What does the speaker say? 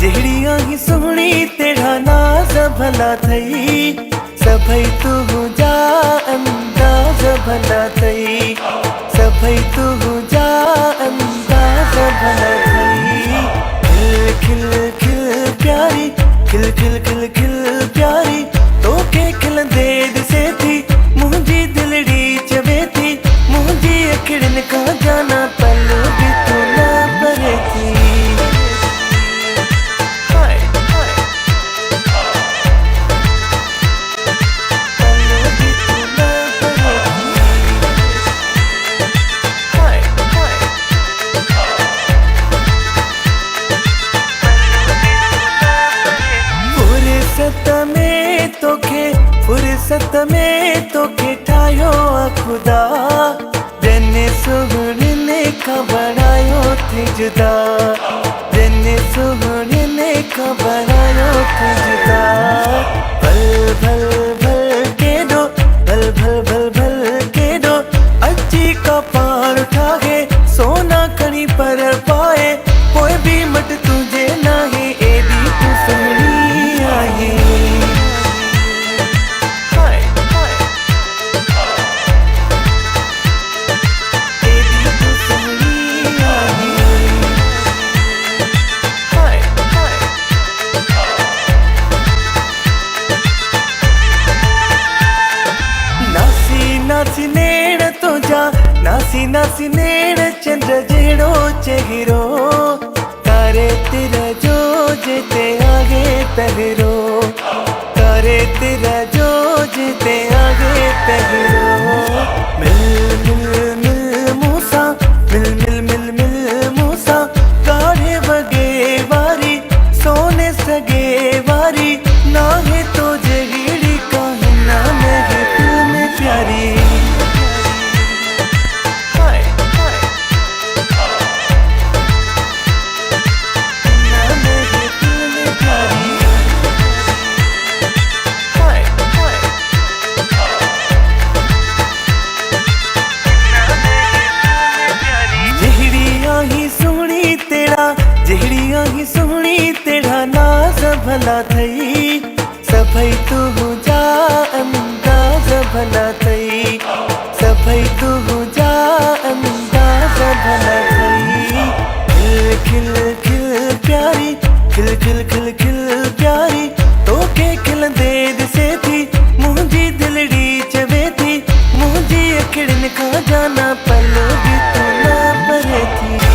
जहिड़िया ही सोहणी तेरा नाज भला थई, सभई तुझा अंदाज भला थई, सभई तुझा अंदाज भला थई। खिल खिल खिल प्यारी, खिल खिल खिल खिल प्यारी, तोखे खिल दे दिसे थी, मुझी दिलड़ी चवे थी, मुझी अखिड़न का जाना पल भी तू ना परे थी। फुर्सत में तोखे ठायो खुदा, जने सुहणे का बनायो थे जुदा, जने सुहणे का बनायो थे जुदा। भल भल भल के दो, भल भल भल भल के दो, अजी का पार उठा है सोना कणी पर पाए, कोई भी मट तुझे नहीं एदी तू सुनी आई। नासी नेड़ तुझा, नासी नासी नेड़ चंद्र जेड़ो चेहरो, तारे तेरा जो जेते आगे पहरो, तारे तेरा जो जेते आगे पहरो। मिल मिल मिल मूसा, मिल मिल मिल मिल मूसा, काढ़े बगे वारी, सोने सगे वारी, ना है तो जगीड़ी का ना मैं है दिल में प्यारी। जहिड़िया ही सोहणी तेरा नाज भला थई, सभई तुझा अंदाज भला थई, सभई तुझा अंदाज भला थई। खिल खिल खिल प्यारी, खिल खिल खिल खिल प्यारी, तोखे खिल दे दिसे थी, मुझी दिलड़ी चवे थी, मुझी अखिड़न का जाना पल भी तू ना परे थी।